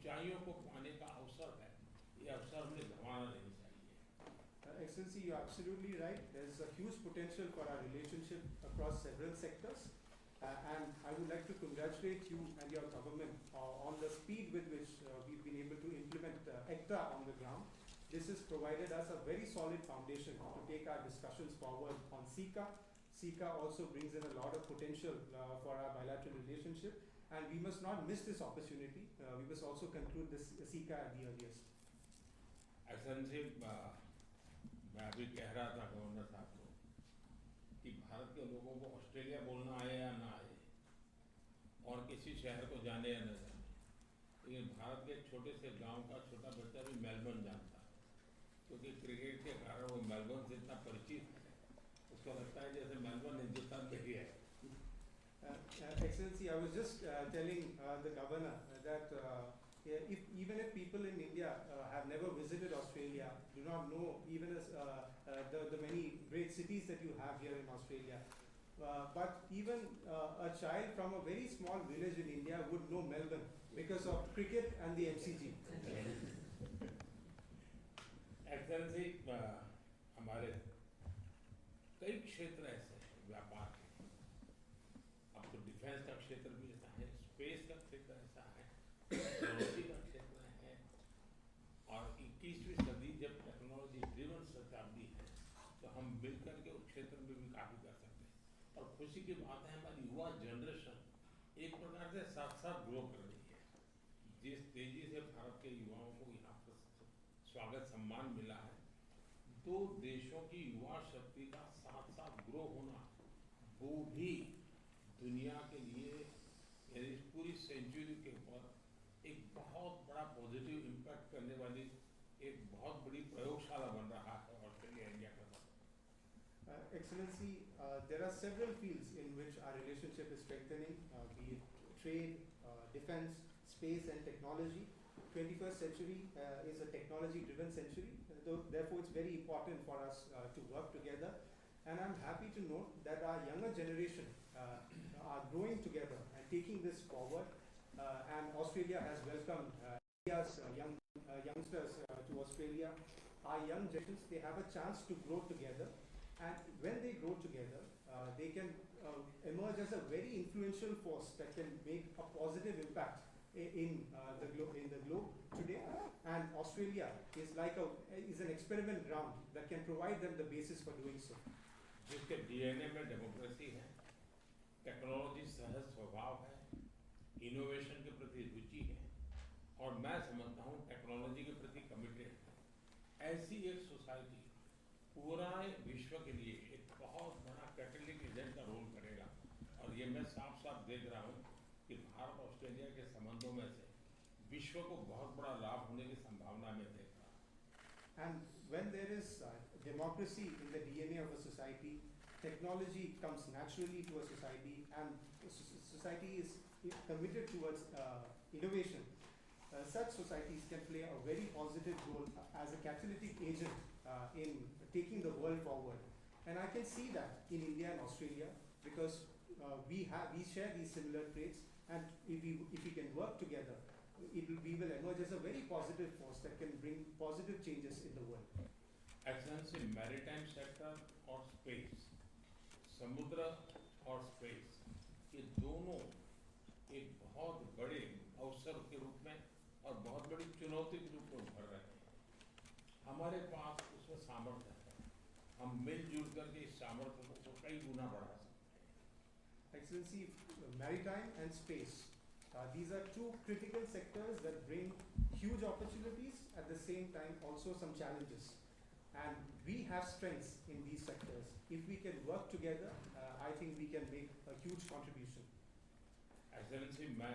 ऊंचाइयों को पाने का अवसर है, ये अवसर हमें गंवाना नहीं चाहिए। Excellency, you're absolutely right. There's a huge potential for our relationship across several sectors. And I would like to congratulate you and your government on the speed with which we've been able to implement ECTA on the ground. This has provided us a very solid foundation to take our discussions forward on SICA. SICA also brings in a lot of potential for our bilateral relationship, and we must not miss this opportunity. We must also conclude this SICA at the earliest. Excellency, मैं अभी कह रहा था governor साहब को कि भारत के लोगों को ऑस्ट्रेलिया बोलना आए या ना आए और किसी शहर को जाने या न जाने, लेकिन भारत के एक छोटे से गांव का छोटा बच्चा भी मेलबर्न जानता है, क्योंकि क्रिकेट के कारण वो मेलबर्न से इतना परिचित है, उसको लगता है जैसे मेलबर्न हिंदुस्तान में ही है। Excellency, I was just telling the governor that even if people in India have never visited Australia, do not know even as, the many great cities that you have here in Australia, but even a child from a very small village in India would know Melbourne because of cricket and the MCG. Excellency, हमारे कई क्षेत्र ऐसे हैं व्यापार के, अब तो defence का क्षेत्र भी ऐसा है, स्पेस का क्षेत्र ऐसा है, टेक्नोलॉजी का क्षेत्र है, और 21वीं सदी जब टेक्नोलॉजी ड्रिवन शताब्दी है तो हम मिलकर के उस क्षेत्र में भी काफ़ी कर सकते हैं। और खुशी की बात है, हमारी युवा जनरेशन एक प्रकार से साथ साथ ग्रो कर रही है। जिस तेजी से भारत के युवाओं को यहाँ पर स्वागत सम्मान मिला है, दो देशों की युवा शक्ति का साथ साथ ग्रो होना, वो भी दुनिया के लिए यानी पूरी सेंचुरी के ऊपर एक बहुत बड़ा पॉजिटिव इम्पैक्ट करने वाली एक बहुत बड़ी प्रयोगशाला बन रहा है ऑस्ट्रेलिया इंडिया का। Excellency, there are several fields in which our relationship is strengthening, be it trade, defense, space and technology. 21st century is a technology-driven century, therefore it's very important for us to work together. And I'm happy to note that our younger generation are growing together and taking this forward. And Australia has welcomed India's youngsters to Australia. Our young generations, they have a chance to grow together. And when they grow together, they can emerge as a very influential force that can make a positive impact in the globe today. And Australia is an experiment ground that can provide them the basis for doing so. जिसके DNA में democracy है, technology सहज स्वभाव है, innovation के प्रति रुचि है, और मैं समझता हूँ टेक्नोलॉजी के प्रति कमिटेड है। ऐसी एक सोसाइटी पूरा विश्व के लिए एक बहुत बड़ा कैटलिटिक एजेंट का रोल करेगा, और ये मैं साफ साफ देख रहा हूँ कि भारत ऑस्ट्रेलिया के संबंधों में से विश्व को बहुत बड़ा लाभ होने की संभावना में देख रहा हूँ। And when there is democracy in the DNA of a society, technology comes naturally to a society, and society is committed towards innovation. Such societies can play a very positive role as a catalytic agent in taking the world forward. And I can see that in India and Australia because we share these similar traits, and if we can work together, we will emerge as a very positive force that can bring positive changes in the world. Excellency, maritime sector और space, समुद्र और space, ये दोनों एक बहुत बड़े अवसर के रूप में और बहुत बड़ी चुनौती के रूप में उभर रहे हैं। हमारे पास उसमें सामर्थ्य है, हम मिलजुल करके इस सामर्थ्य को कई गुना बढ़ा सकते हैं। Excellency, maritime and space, these are two critical sectors that bring huge opportunities, at the same time also some challenges. And we have strengths in these sectors. If we can work together, I think we can make a huge contribution. Excellency, मैं